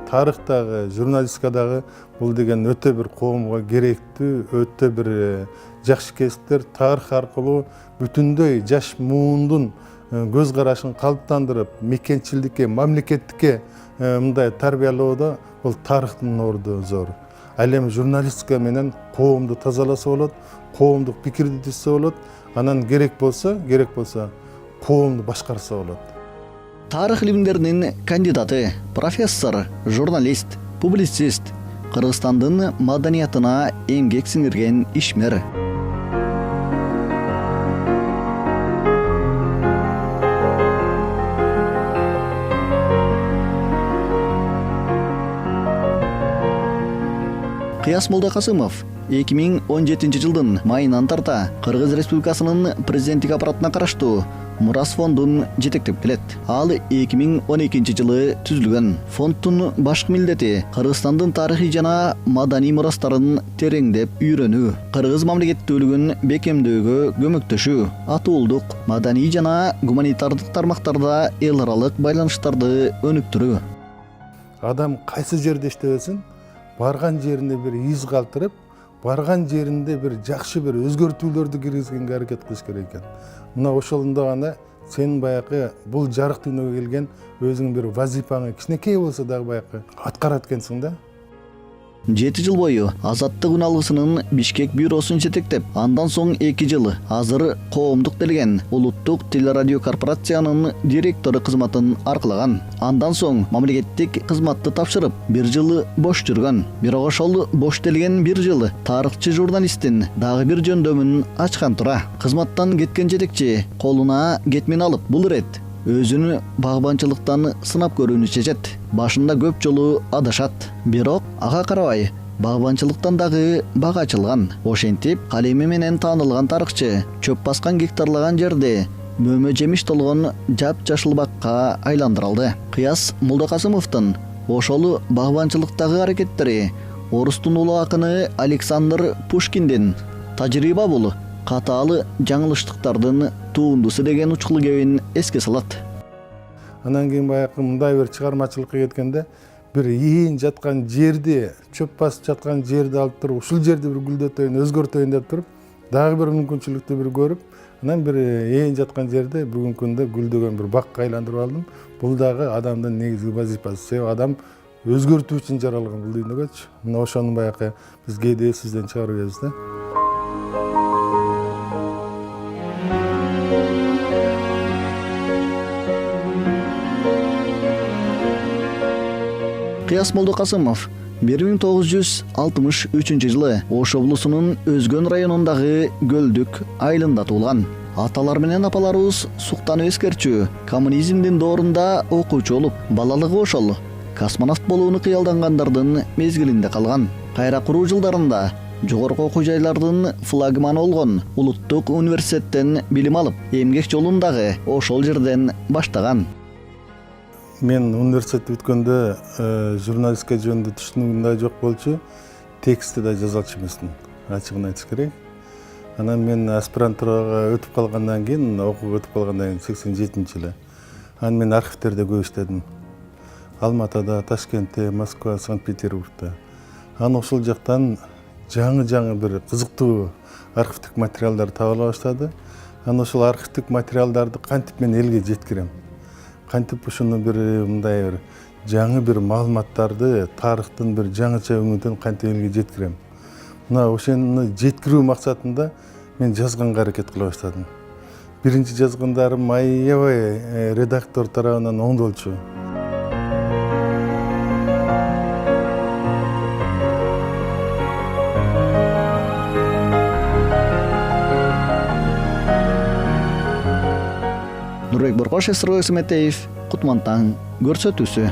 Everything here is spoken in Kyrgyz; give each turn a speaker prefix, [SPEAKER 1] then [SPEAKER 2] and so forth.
[SPEAKER 1] Тарыхтагы, журналистикадагы бул деген өтө бир коомго керектүү, өтө бир жакшы кесиптер. Тарых аркылуу бүтүндөй жаш муундун көз карашын калыптандырып, мекенчилдикке, мамлекеттикке мындай тарбиялоодо бул тарыхтын орду зор. Ал эми журналистика менен коомду тазаласа болот, коомдук пикирди түзсө болот, анан керек болсо коомду башкарса болот.
[SPEAKER 2] Тарых илимдеринин кандидаты, профессор, журналист, публицист, Кыргызстандын маданиятына эмгек сиңирген ишмер. Кыяс Молдокасымов 2017 жылдын майынан тарта Кыргыз Республикасынын президенттик аппаратына караштуу Мурас фондун жетектеп келет. Ал 2012 жылы түзүлгөн. Фонддун башкы милдети Кыргызстандын тарыхый жана маданий мурастарын тереңдеп үйрөнүү, кыргыз мамлекеттүүлүгүн бекемдөөгө көмөктөшүү, атуулдук, маданий жана гуманитардык тармактарда эл аралык байланыштарды өнүктүрүү.
[SPEAKER 1] Адам кайсы жерде иштебесин, барган жеринде бир из калтырып, барган жеринде бир жакшы бир өзгөртүүлөрдү киргизгенге аракет кылыш керек экен. Мына ошондо гана сен баягы бул жарык дүйнөгө келген өзүң бир вазифаңы кичинекей болсо дагы баягы аткарат экенсиң да.
[SPEAKER 2] 7 жыл бою Азаттык үналгысынын Бишкек бюросун жетектеп, андан соң 2 жыл азыр коомдук делген улуттук телерадио корпорациянын директору кызматын аркалаган. Андан соң мамлекеттик кызматты тапшырып, 1 жыл бош жүргөн. Бирок ошол бош делген 1 жыл тарыхчы журналисттин дагы бир жөндөмүн ачкан тура. Кызматтан кеткен жетекчи колуна кетмен алып, бул ирет өзүнү багбанчылыктан сынап көрүүнү чечет. Башында көп жолу адашат. Бирок ага карабай багбанчылыктан дагы бага ачылган. Ошентип калеми менен таанылган тарыхчы чөп баскан гектарлаган жерде мөмө жемиш толгон жапжашыл бакка айландырылды. Кыяс Молдокасымовдун ошол багбанчылыктагы аракеттери орустун улуу акыны Александр Пушкиндин тажрыйба бул катаалы жаңылыштыктардын туындусу деген учкул кебин эске салат.
[SPEAKER 1] Анан кийин баягы мындай бир чыгармачылыкка кеткенде бир ийин жаткан жерди, чөп басып жаткан жерди алып туруп, ушул жерди бир гүлдөтөйүн, өзгөртөйүн деп туруп, дагы бир мүмкүнчүлүктү бир көрүп, анан бир ийин жаткан жерде бүгүнкү күндө гүлдөгөн бир бакка айландырып алдым. Бул дагы адамдын негизги вазифасы. Себеби адам өзгөртүү үчүн жаралган бул дүйнөгөчү. Мына ошону баягы биз кээде эсибизден чыгарып беребиз да.
[SPEAKER 2] Кыяс Молдокасымов 1963 жылы Ош облусунун Өзгөн районундагы Көлдүк айылында туулган. Аталар менен апаларыбыз суктанып эскерчү, коммунизмдин доорунда окуучу болуп, балалыгы ошол космонавт болууну кыялдангандардын мезгилинде калган. Кайра куруу жылдарында жогорку окуу жайлардын флагманы болгон Улуттук университеттен билим алып, эмгек жолун дагы ошол жерден баштаган.
[SPEAKER 1] Мен университетти бүткөндө журналистика жөнүндө түшүнүгүм да жок болчу, текстти да жаза алчу эмесмин, ачыгын айтыш керек. Анан мен аспирантурага өтүп калгандан кийин, окууга өтүп калгандан кийин 87-жылы. Анан мен архивтерде көп иштедим. Алматыда, Ташкентте, Москва, Санкт-Петербургда. Анан ошол жактан жаңы бир кызыктуу архивдик материалдар табыла баштады. Анан ошол архивдик материалдарды кантип мен элге жеткирем? Кантип ушуну бир мындай бир жаңы бир маалыматтарды, тарыхтын бир жаңыча өңүтүн кантип элге жеткирем? Мына ошону жеткирүү максатында мен жазганга аракет кыла баштадым. Биринчи жазгандарым аябай редактор тарабынан оңдолчу.
[SPEAKER 2] Нурбек Боркошев, Сырбек Сметеев, Кутман таң көрсөтүүсү.